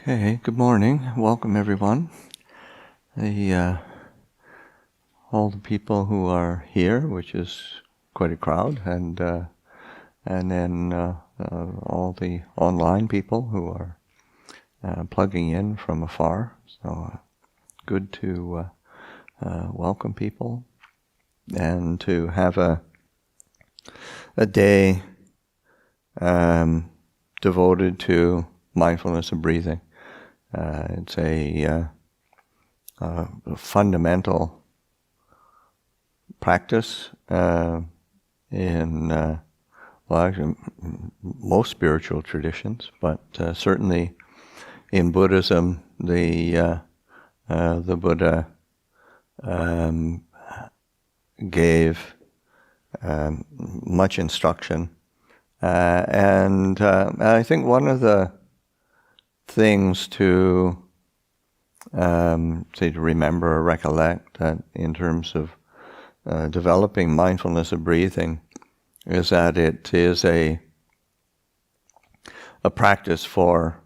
Okay, good morning. Welcome everyone. All the people who are here, which is quite a crowd, and then all the online people who are plugging in from afar. So good to welcome people and to have a day devoted to mindfulness of breathing. It's a fundamental practice in actually most spiritual traditions, but certainly in Buddhism, the Buddha gave much instruction, and I think one of the things to say to remember or recollect that in terms of developing mindfulness of breathing is that it is a practice for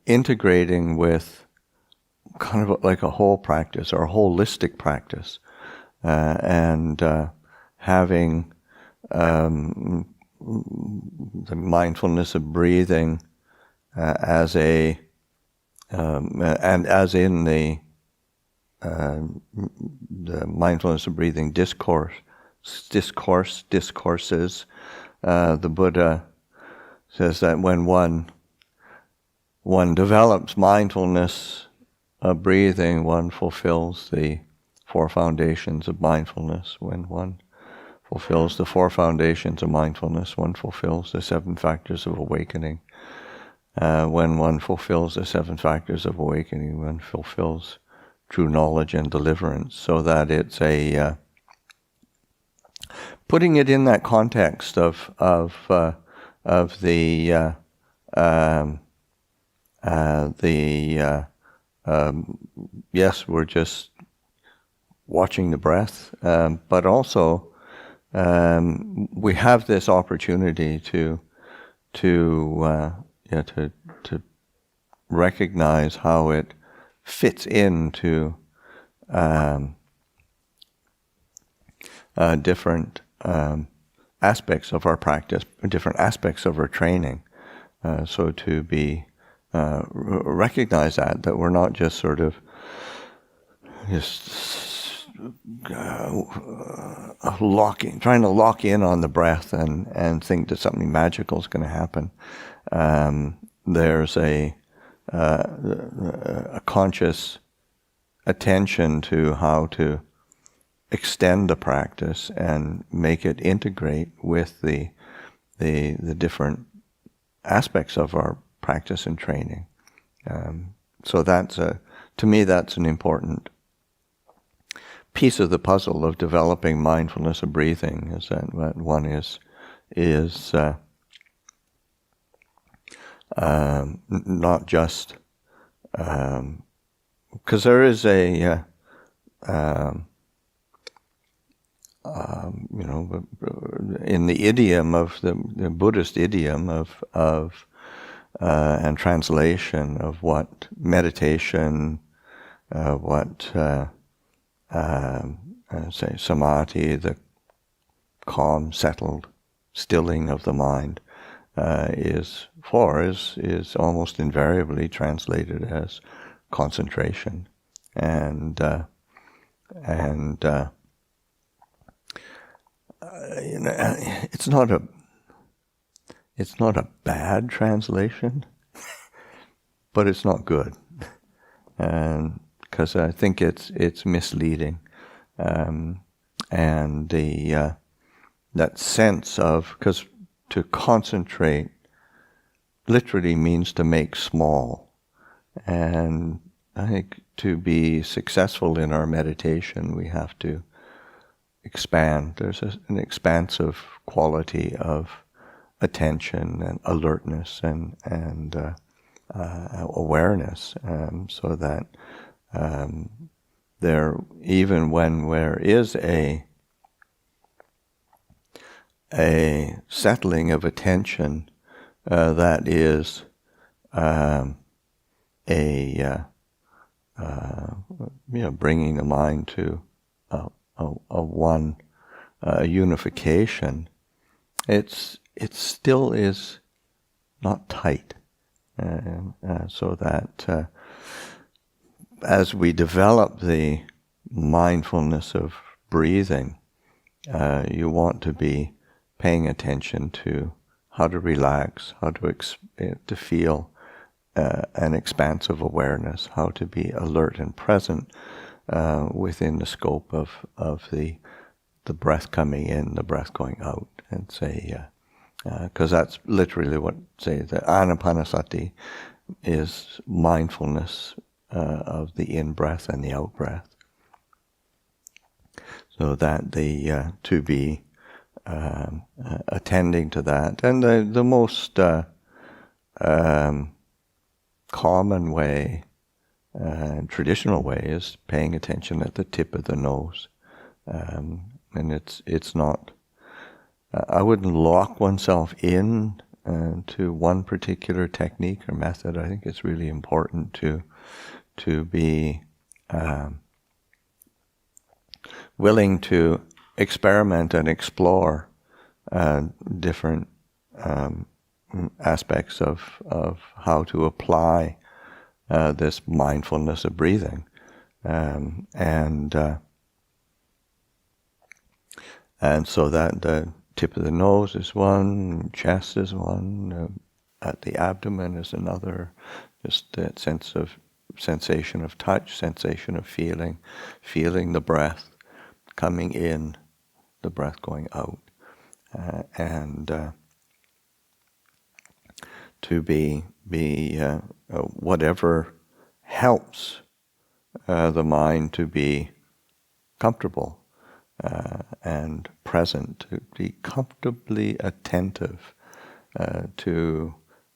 integrating with kind of like a whole practice or a holistic practice, and having the mindfulness of breathing as a and as in the mindfulness of breathing discourses, the Buddha says that when one develops mindfulness of breathing, one fulfills the four foundations of mindfulness. When one fulfills the four foundations of mindfulness, one fulfills the seven factors of awakening. When one fulfills the seven factors of awakening, one fulfills true knowledge and deliverance. So that it's a putting it in that context of the yes, we're just watching the breath, but also we have this opportunity to recognize how it fits into different aspects of our practice, different aspects of our training. So to be recognize that we're not just sort of just trying to lock in on the breath and think that something magical is going to happen. There's a conscious attention to how to extend the practice and make it integrate with the different aspects of our practice and training. So that's to me that's an important piece of the puzzle of developing mindfulness of breathing, is that one is not just because there is a in the idiom of the Buddhist idiom of and translation of what meditation, what say samadhi, the calm, settled stilling of the mind, is almost invariably translated as concentration, and it's not a bad translation, but it's not good, and because I think it's misleading, and that sense of, because to concentrate literally means to make small, and I think to be successful in our meditation we have to expand. There's an expansive quality of attention and alertness and awareness, so that there, even when there is a settling of attention that is bringing the mind to a one, a unification, it still is not tight. So that as we develop the mindfulness of breathing, you want to be paying attention to how to relax, how to feel an expansive awareness, how to be alert and present within the scope of the breath coming in, the breath going out, and say, because that's literally what, say, the Anapanasati is mindfulness of the in-breath and the out-breath. So that to be attending to that. And the most common way, traditional way, is paying attention at the tip of the nose. And it's not, I wouldn't lock oneself in to one particular technique or method. I think it's really important to be willing to experiment and explore different aspects of how to apply this mindfulness of breathing, and so that the tip of the nose is one, chest is one, at the abdomen is another. Just that sensation of touch, sensation of feeling the breath coming in, the breath going out, and to be whatever helps the mind to be comfortable and present, to be comfortably attentive to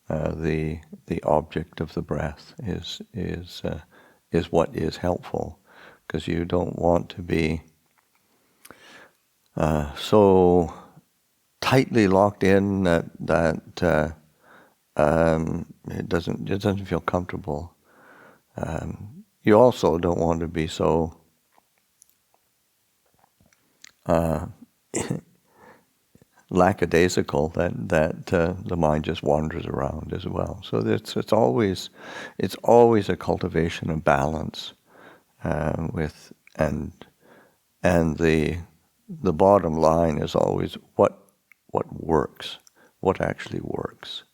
the object of the breath is what is helpful, because you don't want to be so tightly locked in that it doesn't feel comfortable. You also don't want to be so lackadaisical that the mind just wanders around as well. So it's always a cultivation of balance with and the bottom line is always what works, what actually works.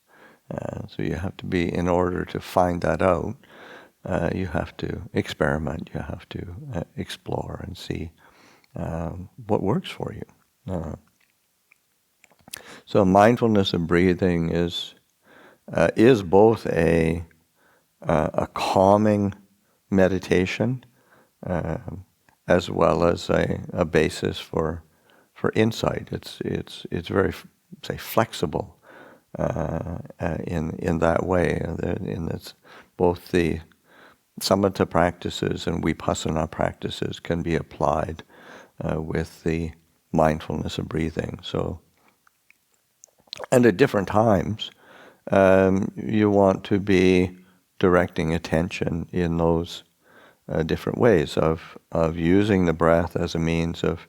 So you have to be, in order to find that out, you have to experiment, you have to explore and see what works for you. So mindfulness of breathing is both a calming meditation, as well as a basis for insight. It's very, say, flexible in that way. In this, both the samatha practices and vipassana practices can be applied with the mindfulness of breathing. So, and at different times, you want to be directing attention in those different ways of using the breath as a means of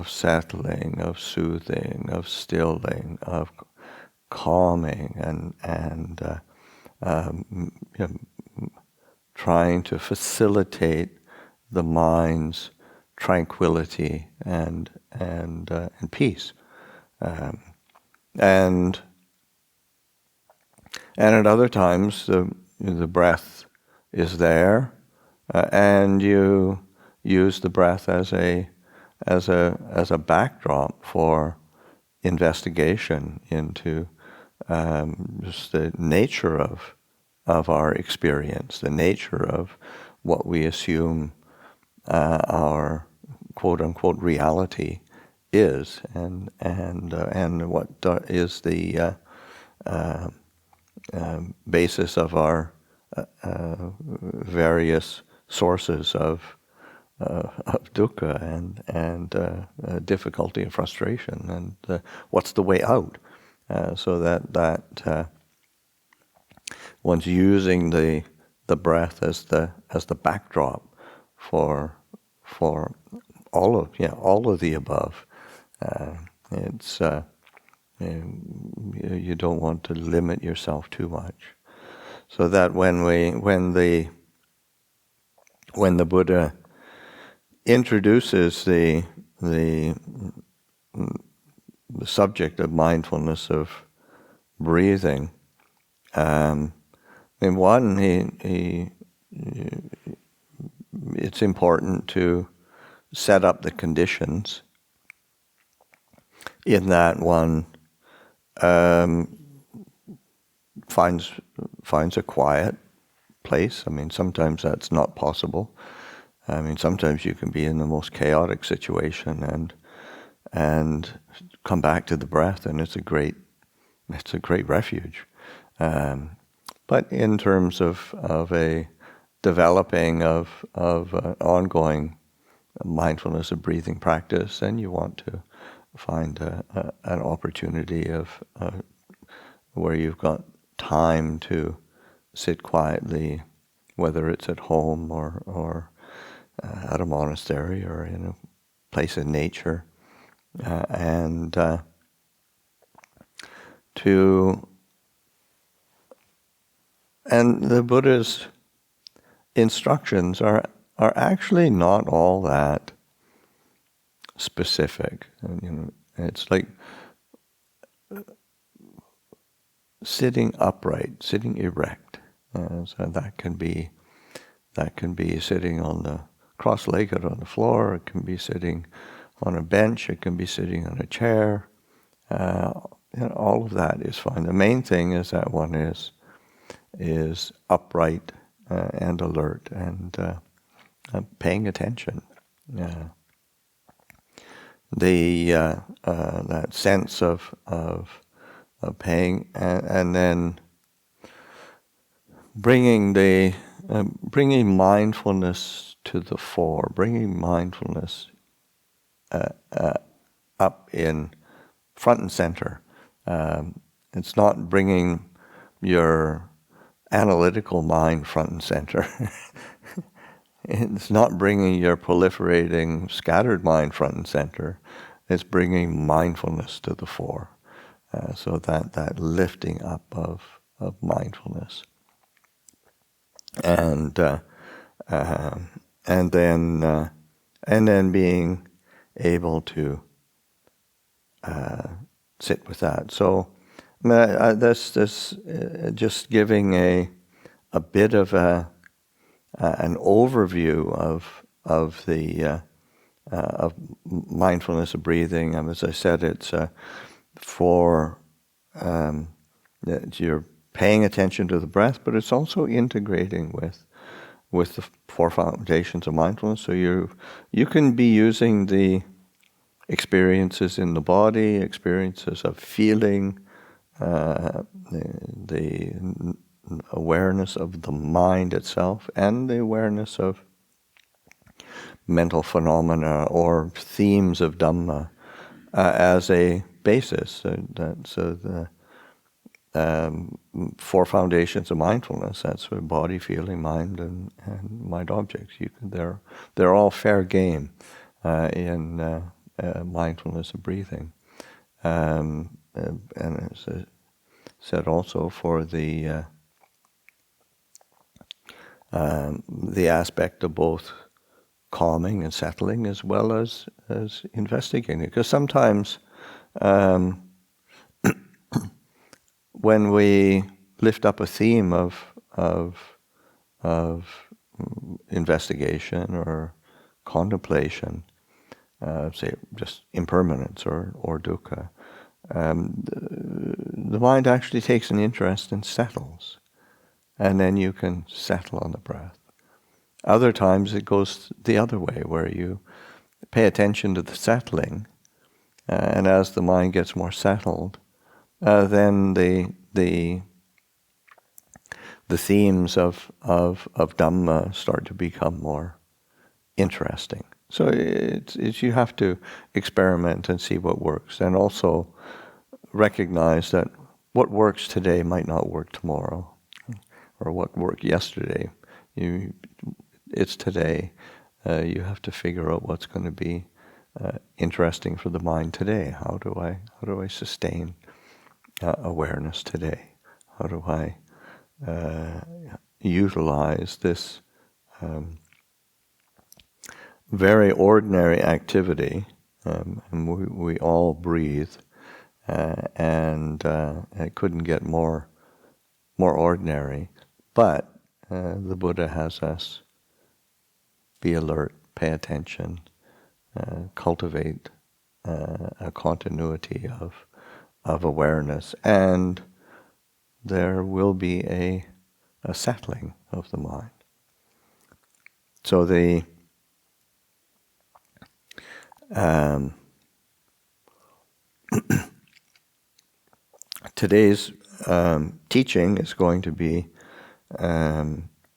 settling, of soothing, of stilling, of calming, and trying to facilitate the mind's tranquility and peace. And at other times the breath is there, and you use the breath as a backdrop for investigation into just the nature of our experience, the nature of what we assume our quote unquote reality is, and what is the basis of our various sources of dukkha and difficulty and frustration, and what's the way out, so that one's using the breath as the backdrop for all of the above. It's you don't want to limit yourself too much, so that when the Buddha introduces the subject of mindfulness of breathing, in one, it's important to set up the conditions in that one finds a quiet place. I mean, sometimes that's not possible. I mean, sometimes you can be in the most chaotic situation and come back to the breath, and it's a great refuge. But in terms of a developing of ongoing mindfulness of breathing practice, then you want to find an opportunity of where you've got time to sit quietly, whether it's at home or at a monastery or in a place in nature, and the Buddha's instructions are actually not all that specific. And, it's like sitting upright, sitting erect. So that can be sitting on the cross-legged on the floor. It can be sitting on a bench. It can be sitting on a chair. All of that is fine. The main thing is that one is upright and alert and paying attention. That sense of paying and then bringing mindfulness to the fore, bringing mindfulness up in front and center. It's not bringing your analytical mind front and center. It's not bringing your proliferating, scattered mind front and center. It's bringing mindfulness to the fore. So that lifting up of mindfulness, and then being able to sit with that. So this just giving a bit of an overview of the of mindfulness of breathing. And as I said, it's for you're paying attention to the breath, but it's also integrating with the four foundations of mindfulness. So you can be using the experiences in the body, experiences of feeling, the awareness of the mind itself, and the awareness of mental phenomena or themes of Dhamma as a basis. So the four foundations of mindfulness, that's body, feeling, mind, and mind objects. They're all fair game in mindfulness of breathing. And as I said also, for the aspect of both calming and settling as well as investigating. Because sometimes when we lift up a theme of investigation or contemplation, say just impermanence or dukkha, the mind actually takes an interest and settles, and then you can settle on the breath. Other times it goes the other way, where you pay attention to the settling, and as the mind gets more settled, then the themes of Dhamma start to become more interesting. So it's you have to experiment and see what works, and also recognize that what works today might not work tomorrow. or what worked yesterday. It's today. You have to figure out what's going to be interesting for the mind today. How do I sustain awareness today? How do I utilize this very ordinary activity? And we all breathe, and it couldn't get more ordinary. But the Buddha has us be alert, pay attention, cultivate a continuity of awareness, and there will be a settling of the mind. So today's teaching is going to be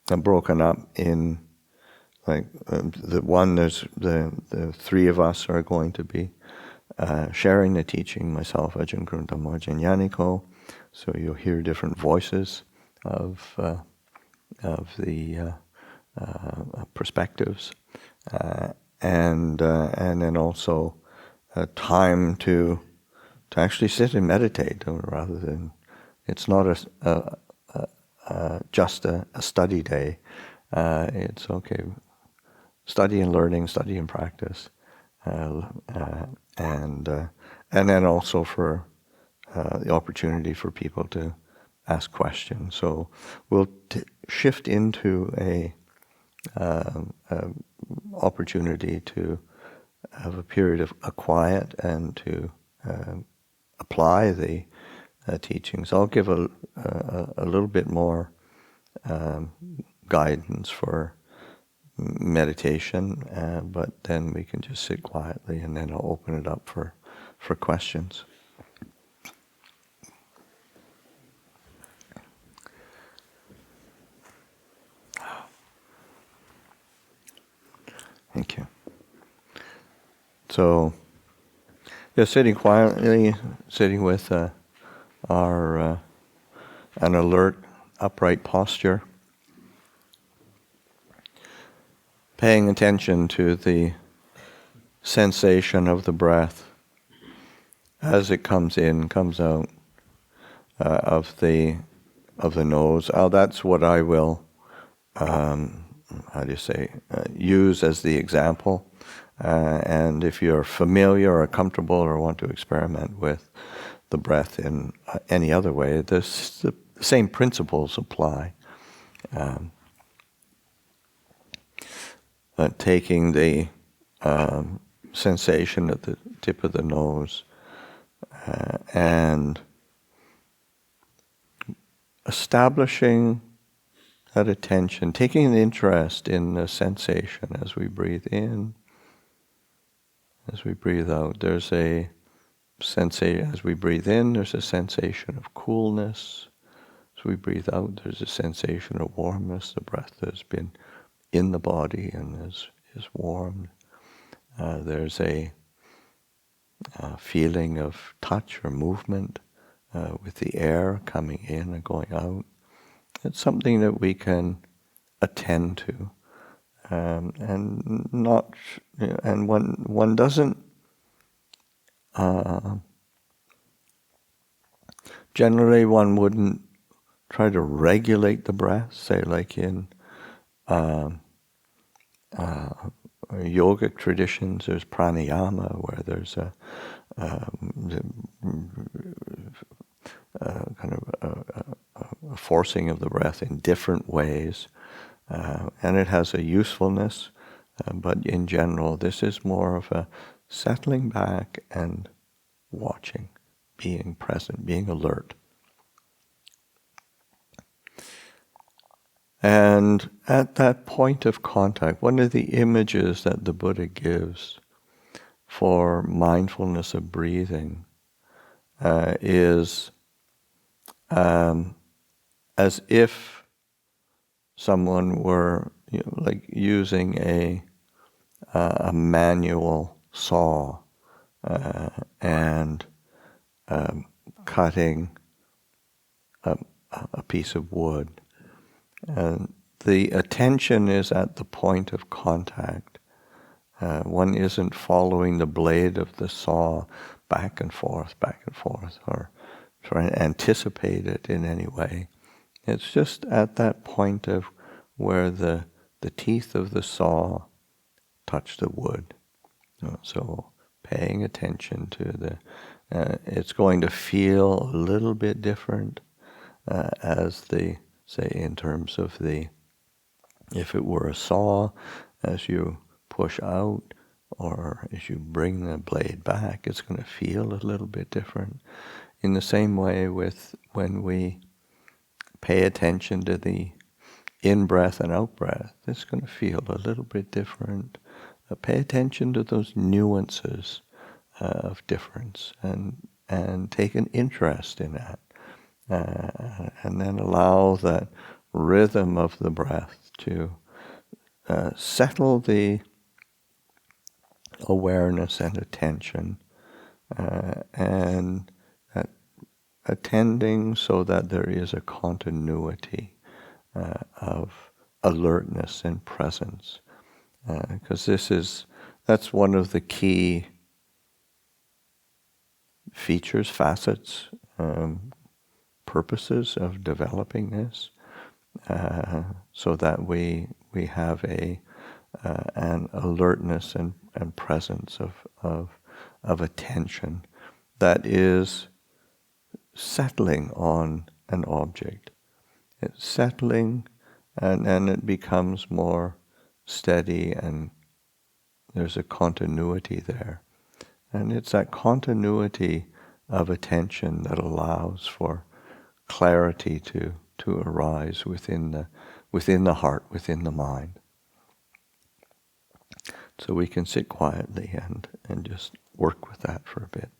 broken up in the three of us are going to be sharing the teaching, myself, Ajahn Gruntamo, Ajahn Yaniko. So you'll hear different voices of the perspectives, and then also time to actually sit and meditate, rather than, it's not just a study day. It's okay, study and learning, study and practice, and then also for the opportunity for people to ask questions. So we'll shift into a opportunity to have a period of a quiet and to apply the teachings. I'll give a little bit more guidance for meditation, but then we can just sit quietly, and then I'll open it up for questions. Thank you. So, sitting quietly, sitting with an alert, upright posture, paying attention to the sensation of the breath as it comes in, comes out of the nose. That's what I will use as the example. And if you're familiar or comfortable or want to experiment with the breath in any other way, the same principles apply. Taking the sensation at the tip of the nose and establishing that attention, taking an interest in the sensation as we breathe in, as we breathe out. There's a sensation, as we breathe in, there's a sensation of coolness. As we breathe out, there's a sensation of warmness. The breath has been in the body and is warmed. There's a feeling of touch or movement with the air coming in and going out. It's something that we can attend to, and not, and one doesn't. Generally, one wouldn't try to regulate the breath. Say, like in yogic traditions, there's pranayama, where there's a kind of a forcing of the breath in different ways, and it has a usefulness, but in general this is more of a settling back and watching, being present, being alert. And at that point of contact, one of the images that the Buddha gives for mindfulness of breathing is as if someone were like using a manual saw and cutting a piece of wood. And the attention is at the point of contact. One isn't following the blade of the saw back and forth, or trying to anticipate it in any way. It's just at that point of where the teeth of the saw touch the wood. So paying attention to it's going to feel a little bit different as say in terms of if it were a saw, as you push out or as you bring the blade back, it's going to feel a little bit different. In the same way with when we pay attention to the in-breath and out-breath, it's going to feel a little bit different. Pay attention to those nuances of difference and take an interest in that. And then allow that rhythm of the breath to settle the awareness and attention, and attending so that there is a continuity of alertness and presence. Because that's one of the key features, facets, purposes of developing this, so that we have an alertness and presence of attention that is settling on an object. It's settling, and it becomes more steady, and there's a continuity there. And it's that continuity of attention that allows for clarity to arise within the heart, within the mind. So we can sit quietly and just work with that for a bit.